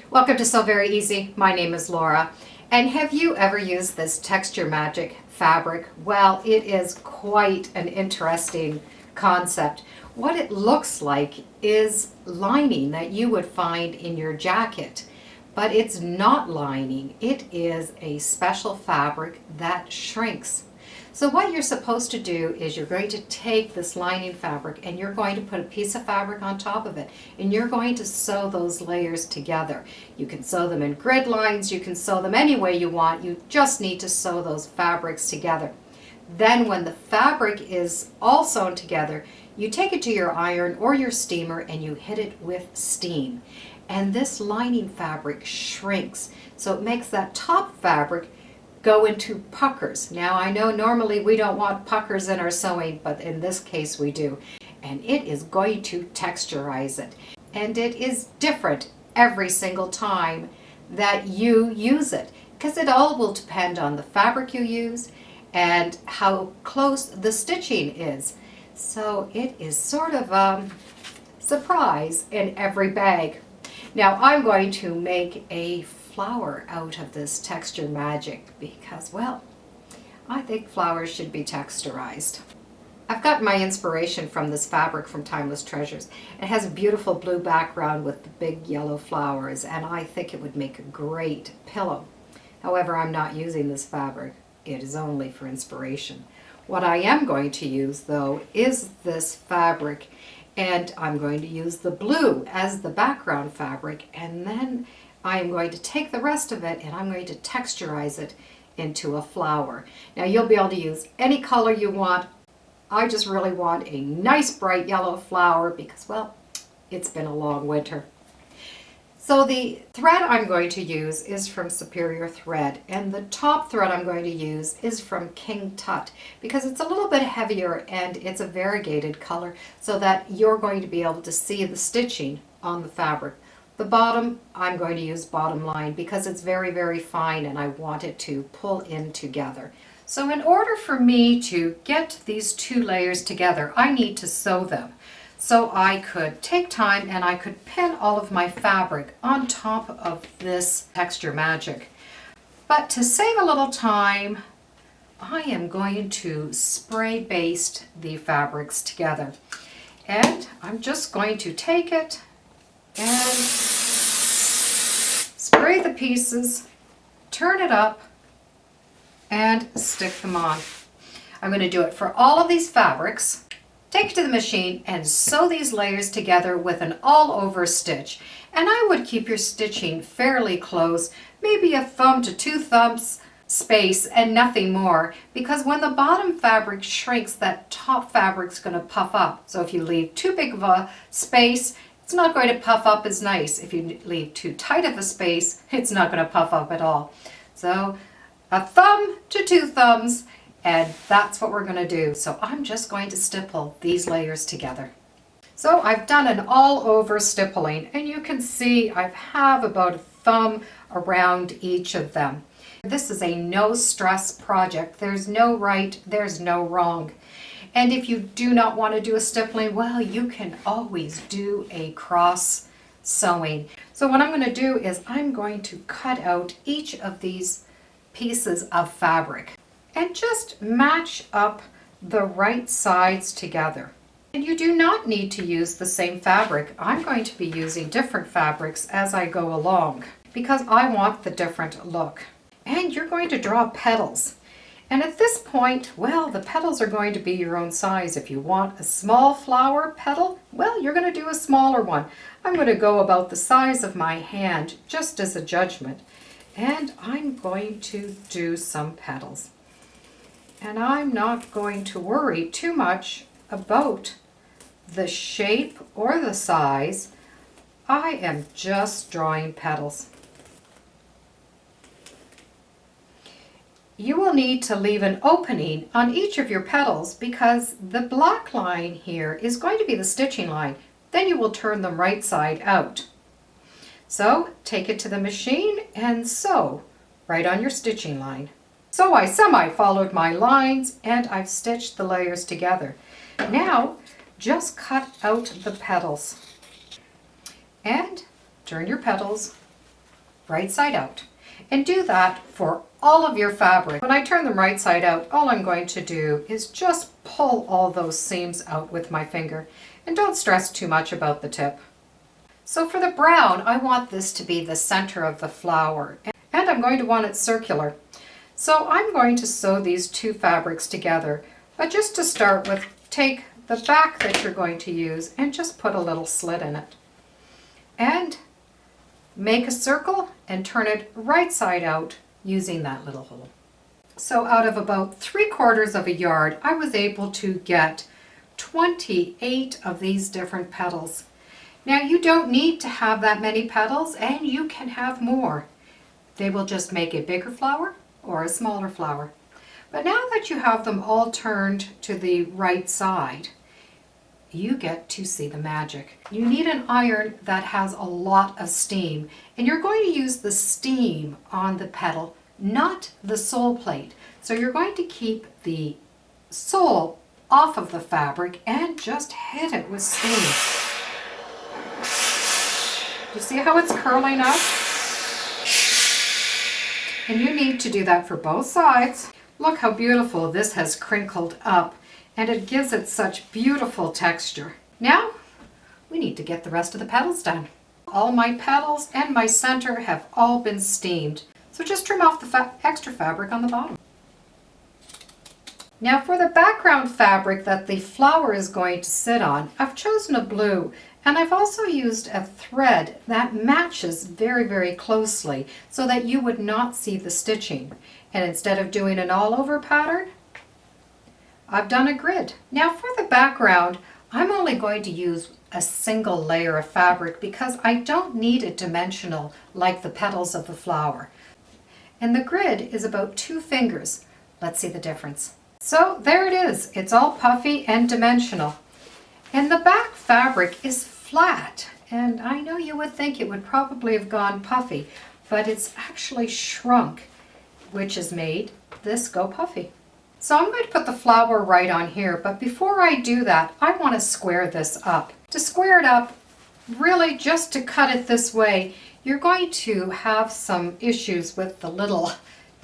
Welcome to Sew Very Easy. My name is Laura. And have you ever used this Texture Magic fabric? Well, it is quite an interesting concept. What it looks like is lining that you would find in your jacket, but it's not lining. It is a special fabric that shrinks. So what you're supposed to do is you're going to take this lining fabric and you're going to put a piece of fabric on top of it, and you're going to sew those layers together. You can sew them in grid lines, you can sew them any way you want. You just need to sew those fabrics together. Then when the fabric is all sewn together, you take it to your iron or your steamer and you hit it with steam. And this lining fabric shrinks, so it makes that top fabric go into puckers. Now I know normally we don't want puckers in our sewing, but in this case we do. And it is going to texturize it. And it is different every single time that you use it, because it all will depend on the fabric you use and how close the stitching is. So it is sort of a surprise in every bag. Now I'm going to make a flower out of this Texture Magic because, well, I think flowers should be texturized. I've got my inspiration from this fabric from Timeless Treasures. It has a beautiful blue background with the big yellow flowers, and I think it would make a great pillow. However, I'm not using this fabric. It is only for inspiration. What I am going to use, though, is this fabric, and I'm going to use the blue as the background fabric, and then I am going to take the rest of it and I'm going to texturize it into a flower. Now you'll be able to use any color you want. I just really want a nice bright yellow flower because, well, it's been a long winter. So the thread I'm going to use is from Superior Thread, and the top thread I'm going to use is from King Tut because it's a little bit heavier and it's a variegated color so that you're going to be able to see the stitching on the fabric. The bottom, I'm going to use Bottom+Line because it's very, very fine and I want it to pull in together. So in order for me to get these two layers together, I need to sew them. So I could take time and I could pin all of my fabric on top of this Texture Magic. But to save a little time, I am going to spray baste the fabrics together. And I'm just going to take it and spray the pieces, turn it up, and stick them on. I'm going to do it for all of these fabrics. Take it to the machine and sew these layers together with an all-over stitch. And I would keep your stitching fairly close, maybe a thumb to 2 thumbs space and nothing more, because when the bottom fabric shrinks, that top fabric's going to puff up. So if you leave too big of a space, it's not going to puff up as nice. If you leave too tight of a space, it's not going to puff up at all. So a thumb to 2 thumbs, and that's what we're going to do. So I'm just going to stipple these layers together. So I've done an all-over stippling, and you can see I have about a thumb around each of them. This is a no-stress project. There's no right, there's no wrong. And if you do not want to do a stippling, well, you can always do a cross sewing. So what I'm going to do is I'm going to cut out each of these pieces of fabric and just match up the right sides together. And you do not need to use the same fabric. I'm going to be using different fabrics as I go along because I want the different look. And you're going to draw petals. And at this point, well, the petals are going to be your own size. If you want a small flower petal, well, you're going to do a smaller one. I'm going to go about the size of my hand, just as a judgment. And I'm going to do some petals. And I'm not going to worry too much about the shape or the size. I am just drawing petals. You will need to leave an opening on each of your petals because the black line here is going to be the stitching line. Then you will turn them right side out. So take it to the machine and sew right on your stitching line. So I semi-followed my lines and I've stitched the layers together. Now just cut out the petals and turn your petals right side out. And do that for all of your fabric. When I turn them right side out, all I'm going to do is just pull all those seams out with my finger. And don't stress too much about the tip. So for the brown, I want this to be the center of the flower. And I'm going to want it circular. So I'm going to sew these two fabrics together. But just to start with, take the back that you're going to use and just put a little slit in it. And make a circle and turn it right side out using that little hole. So out of about 3/4 of a yard, I was able to get 28 of these different petals. Now you don't need to have that many petals, and you can have more. They will just make a bigger flower or a smaller flower. But now that you have them all turned to the right side, you get to see the magic. You need an iron that has a lot of steam, and you're going to use the steam on the petal, not the sole plate. So you're going to keep the sole off of the fabric and just hit it with steam. You see how it's curling up? And you need to do that for both sides. Look how beautiful this has crinkled up, and it gives it such beautiful texture. Now, we need to get the rest of the petals done. All my petals and my center have all been steamed, so just trim off the extra fabric on the bottom. Now for the background fabric that the flower is going to sit on, I've chosen a blue, and I've also used a thread that matches very, very closely so that you would not see the stitching. And instead of doing an all-over pattern, I've done a grid. Now for the background, I'm only going to use a single layer of fabric because I don't need it dimensional like the petals of the flower. And the grid is about 2 fingers. Let's see the difference. So there it is. It's all puffy and dimensional. And the back fabric is flat. And I know you would think it would probably have gone puffy, but it's actually shrunk, which has made this go puffy. So I'm going to put the flower right on here, but before I do that, I want to square this up. To square it up, really just to cut it this way, you're going to have some issues with the little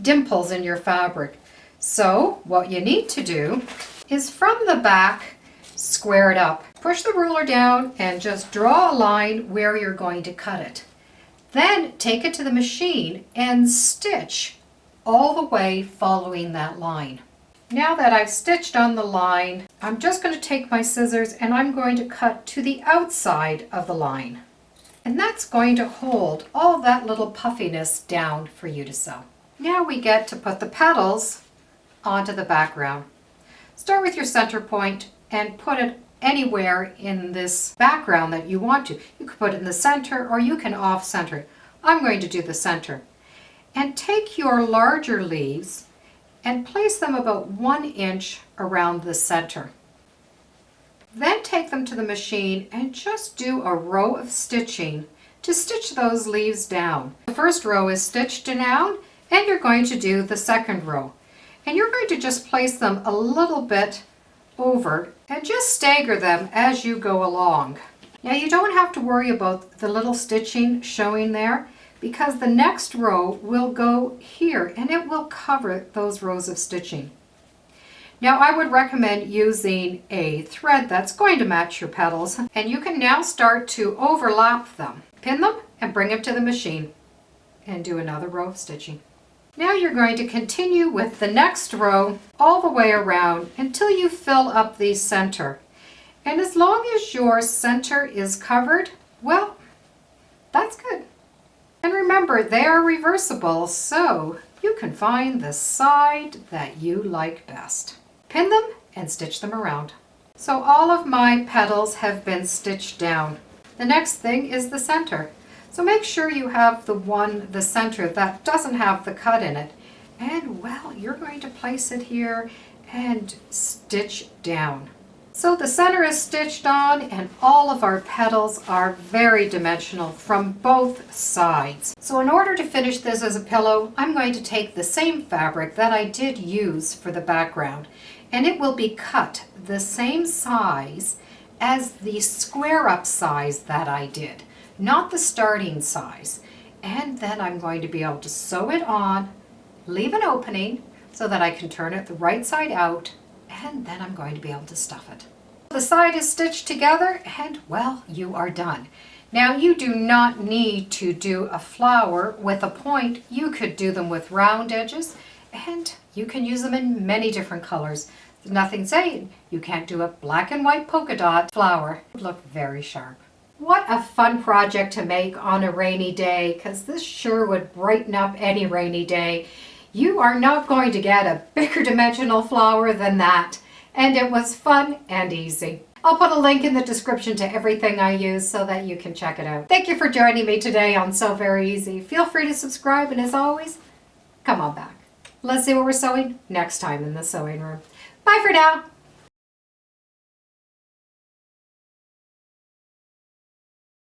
dimples in your fabric. So what you need to do is from the back, square it up. Push the ruler down and just draw a line where you're going to cut it. Then take it to the machine and stitch all the way following that line. Now that I've stitched on the line, I'm just going to take my scissors and I'm going to cut to the outside of the line. And that's going to hold all that little puffiness down for you to sew. Now we get to put the petals onto the background. Start with your center point and put it anywhere in this background that you want to. You can put it in the center or you can off center it. I'm going to do the center. And take your larger leaves and place them about 1 inch around the center. Then take them to the machine and just do a row of stitching to stitch those leaves down. The first row is stitched down and you're going to do the second row. And you're going to just place them a little bit over and just stagger them as you go along. Now you don't have to worry about the little stitching showing there because the next row will go here and it will cover those rows of stitching. Now I would recommend using a thread that's going to match your petals, and you can now start to overlap them. Pin them and bring them to the machine and do another row of stitching. Now you're going to continue with the next row all the way around until you fill up the center. And as long as your center is covered, well, that's good. And remember, they are reversible, so you can find the side that you like best. Pin them and stitch them around. So all of my petals have been stitched down. The next thing is the center. So make sure you have the center that doesn't have the cut in it. And well, you're going to place it here and stitch down. So the center is stitched on and all of our petals are very dimensional from both sides. So in order to finish this as a pillow, I'm going to take the same fabric that I did use for the background, and it will be cut the same size as the square up size that I did, not the starting size. And then I'm going to be able to sew it on, leave an opening so that I can turn it the right side out, and then I'm going to be able to stuff it. The side is stitched together and well, you are done. Now you do not need to do a flower with a point. You could do them with round edges and you can use them in many different colors. There's nothing saying you can't do a black and white polka dot flower. It would look very sharp. What a fun project to make on a rainy day, because this sure would brighten up any rainy day. You are not going to get a bigger dimensional flower than that. And it was fun and easy. I'll put a link in the description to everything I use so that you can check it out. Thank you for joining me today on Sew Very Easy. Feel free to subscribe, and as always, come on back. Let's see what we're sewing next time in the sewing room. Bye for now.